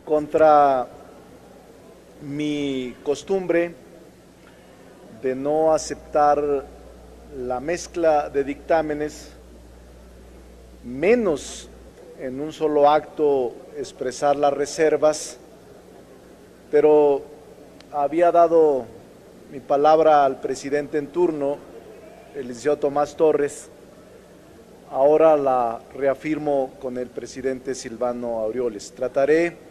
Contra mi costumbre de no aceptar la mezcla de dictámenes, menos en un solo acto expresar las reservas, pero había dado mi palabra al presidente en turno, el licenciado Tomás Torres. Ahora la reafirmo con el presidente Silvano Aureoles. Trataré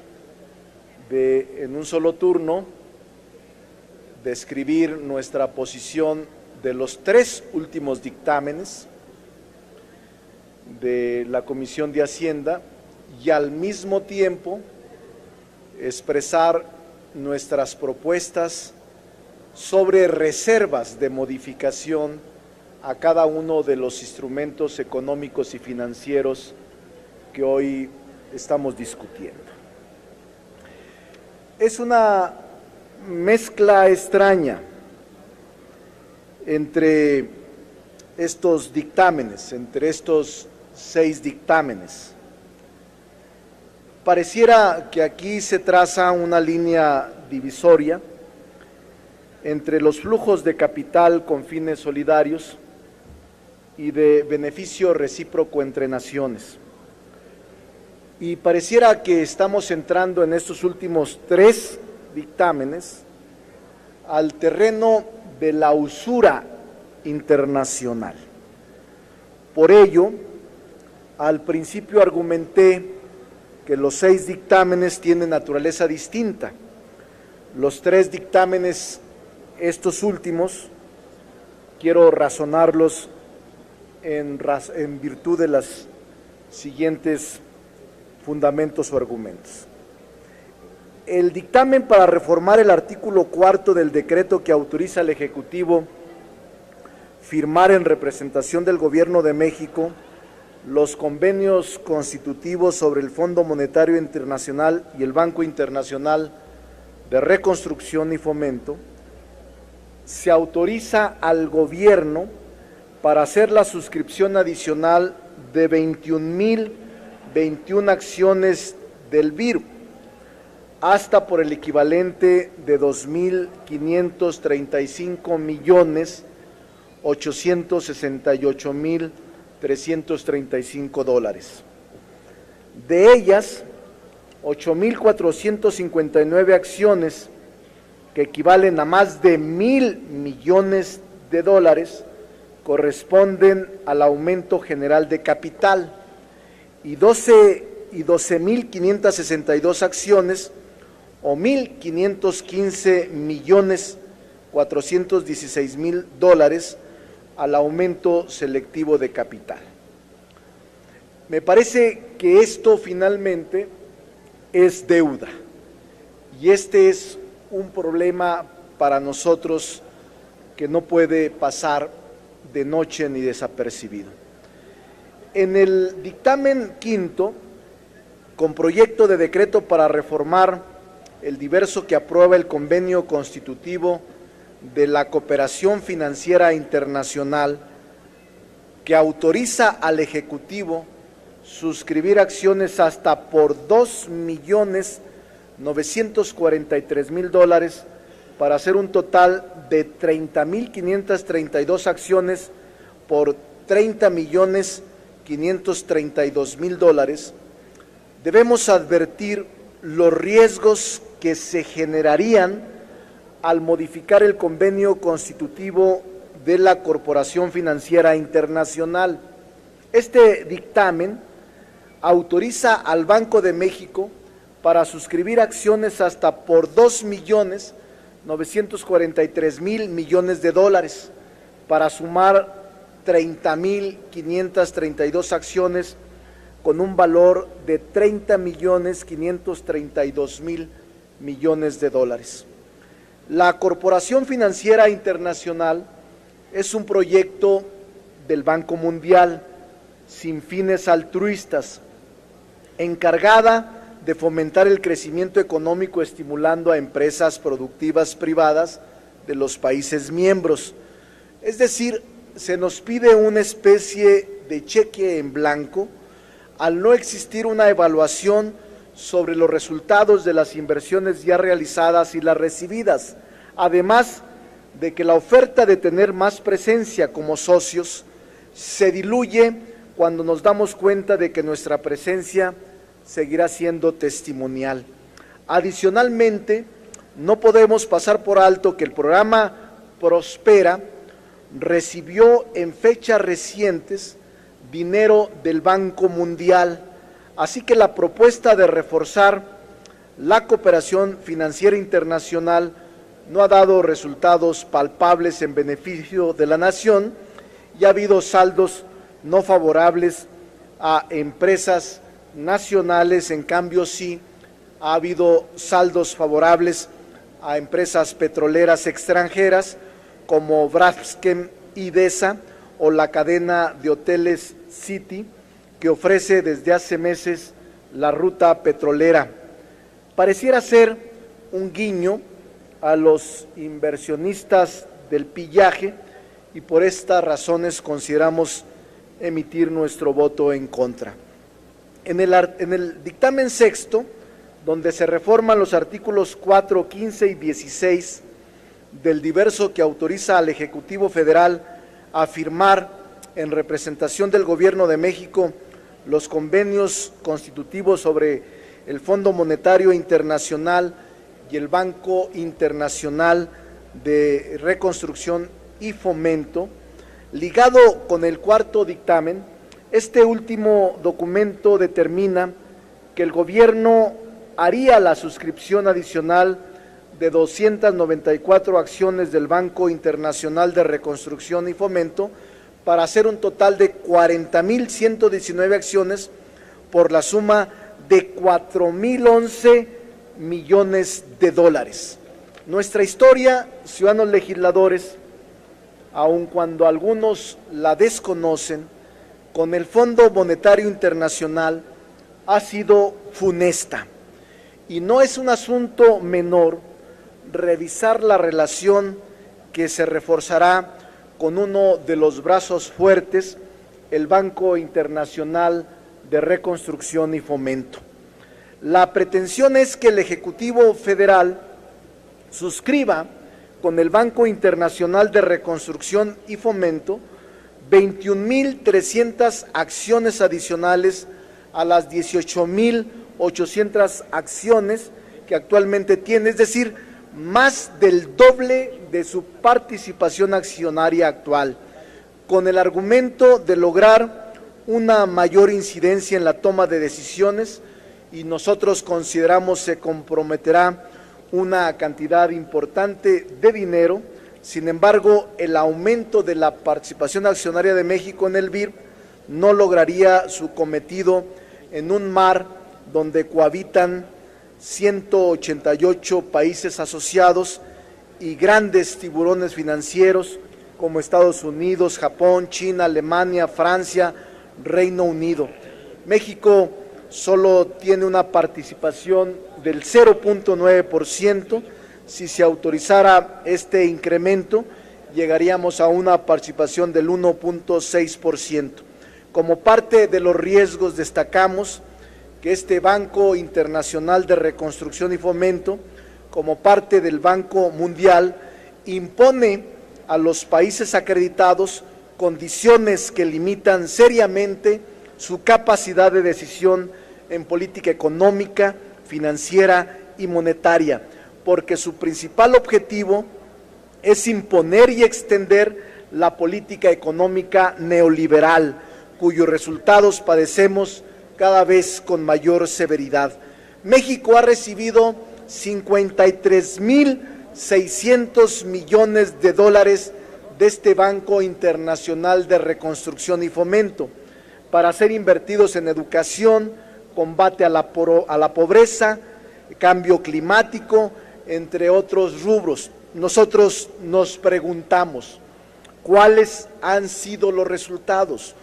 de, en un solo turno, describir nuestra posición de los tres últimos dictámenes de la Comisión de Hacienda y al mismo tiempo expresar nuestras propuestas sobre reservas de modificación a cada uno de los instrumentos económicos y financieros que hoy estamos discutiendo. Es una mezcla extraña entre estos dictámenes, entre estos 6 dictámenes. Pareciera que aquí se traza una línea divisoria entre los flujos de capital con fines solidarios y de beneficio recíproco entre naciones. Y pareciera que estamos entrando en estos últimos 3 dictámenes al terreno de la usura internacional. Por ello, al principio argumenté que los 6 dictámenes tienen naturaleza distinta. Los 3 dictámenes, estos últimos, quiero razonarlos en virtud de los siguientes fundamentos o argumentos. El dictamen para reformar el artículo 4 del decreto que autoriza al Ejecutivo firmar en representación del Gobierno de México los convenios constitutivos sobre el Fondo Monetario Internacional y el Banco Internacional de Reconstrucción y Fomento, se autoriza al Gobierno para hacer la suscripción adicional de 21,021 acciones del BIRU, hasta por el equivalente de $2,535,868,335. De ellas, 8,459 acciones, que equivalen a más de $1,000 millones, corresponden al aumento general de capital, y 12,562 acciones, o $1,515,416,000 al aumento selectivo de capital. Me parece que esto finalmente es deuda, y este es un problema para nosotros que no puede pasar de noche ni desapercibido. En el dictamen quinto, con proyecto de decreto para reformar el diverso que aprueba el convenio constitutivo de la cooperación financiera internacional, que autoriza al Ejecutivo suscribir acciones hasta por $2,943,000 para hacer un total de 30,532 acciones por $30,532,000, debemos advertir los riesgos que se generarían al modificar el convenio constitutivo de la Corporación Financiera Internacional. Este dictamen autoriza al Banco de México para suscribir acciones hasta por $2,943,000 millones, para sumar 30,532 acciones con un valor de $30,532,000 millones. La Corporación Financiera Internacional es un proyecto del Banco Mundial sin fines altruistas, encargada de fomentar el crecimiento económico estimulando a empresas productivas privadas de los países miembros. Es decir, se nos pide una especie de cheque en blanco al no existir una evaluación sobre los resultados de las inversiones ya realizadas y las recibidas, además de que la oferta de tener más presencia como socios se diluye cuando nos damos cuenta de que nuestra presencia seguirá siendo testimonial. Adicionalmente, no podemos pasar por alto que el programa Prospera recibió en fechas recientes dinero del Banco Mundial, así que la propuesta de reforzar la cooperación financiera internacional no ha dado resultados palpables en beneficio de la nación y ha habido saldos no favorables a empresas nacionales. En cambio sí ha habido saldos favorables a empresas petroleras extranjeras como Braskem Idesa o la cadena de hoteles City, que ofrece desde hace meses la ruta petrolera. Pareciera ser un guiño a los inversionistas del pillaje y por estas razones consideramos emitir nuestro voto en contra. En el dictamen sexto, donde se reforman los artículos 4, 15 y 16 del diverso que autoriza al Ejecutivo Federal a firmar en representación del Gobierno de México los convenios constitutivos sobre el Fondo Monetario Internacional y el Banco Internacional de Reconstrucción y Fomento, ligado con el cuarto dictamen, este último documento determina que el Gobierno haría la suscripción adicional de 294 acciones del Banco Internacional de Reconstrucción y Fomento para hacer un total de 40,119 acciones por la suma de 4,011 millones de dólares. Nuestra historia, ciudadanos legisladores, aun cuando algunos la desconocen, con el Fondo Monetario Internacional ha sido funesta. Y no es un asunto menor revisar la relación que se reforzará con uno de los brazos fuertes, el Banco Internacional de Reconstrucción y Fomento. La pretensión es que el Ejecutivo Federal suscriba con el Banco Internacional de Reconstrucción y Fomento 21,300 acciones adicionales a las 18,800 acciones que actualmente tiene, es decir, más del doble de su participación accionaria actual, con el argumento de lograr una mayor incidencia en la toma de decisiones, y nosotros consideramos se comprometerá una cantidad importante de dinero. Sin embargo, el aumento de la participación accionaria de México en el BIRP no lograría su cometido en un mar donde cohabitan 188 países asociados y grandes tiburones financieros como Estados Unidos, Japón, China, Alemania, Francia, Reino Unido. México solo tiene una participación del 0,9%. Si se autorizara este incremento, llegaríamos a una participación del 1,6%. Como parte de los riesgos, destacamos que este Banco Internacional de Reconstrucción y Fomento, como parte del Banco Mundial, impone a los países acreditados condiciones que limitan seriamente su capacidad de decisión en política económica, financiera y monetaria, porque su principal objetivo es imponer y extender la política económica neoliberal, cuyos resultados padecemos cada vez con mayor severidad. México ha recibido 53,600 millones de dólares de este Banco Internacional de Reconstrucción y Fomento para ser invertidos en educación, combate a la pobreza, cambio climático, entre otros rubros. Nosotros nos preguntamos, ¿cuáles han sido los resultados?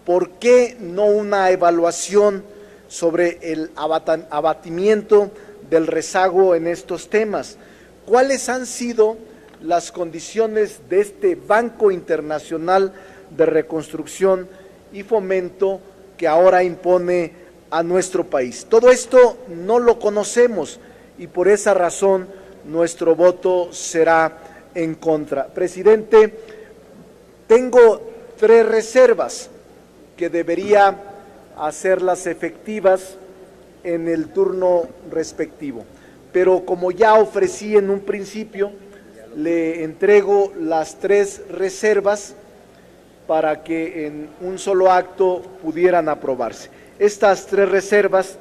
¿Por qué no una evaluación sobre el abatimiento del rezago en estos temas? ¿Cuáles han sido las condiciones de este Banco Internacional de Reconstrucción y Fomento que ahora impone a nuestro país. Todo esto no lo conocemos y por esa razón nuestro voto será en contra. Presidente, tengo 3 reservas que debería hacerlas efectivas en el turno respectivo, pero como ya ofrecí en un principio, le entrego las 3 reservas para que en un solo acto pudieran aprobarse. Estas 3 reservas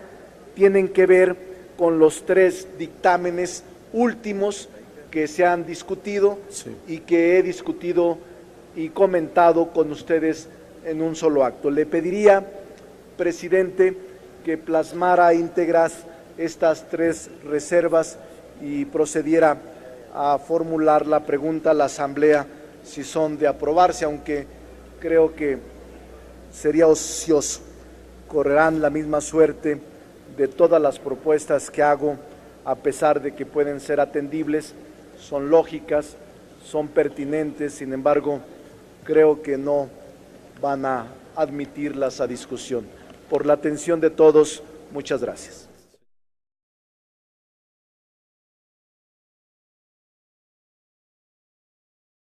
tienen que ver con los 3 dictámenes últimos que se han discutido y que he discutido y comentado con ustedes en un solo acto. Le pediría, presidente, que plasmara íntegras estas 3 reservas y procediera a formular la pregunta a la Asamblea si son de aprobarse, aunque creo que sería ocioso. Correrán la misma suerte de todas las propuestas que hago, a pesar de que pueden ser atendibles, son lógicas, son pertinentes, sin embargo, creo que no van a admitirlas a discusión. Por la atención de todos, muchas gracias.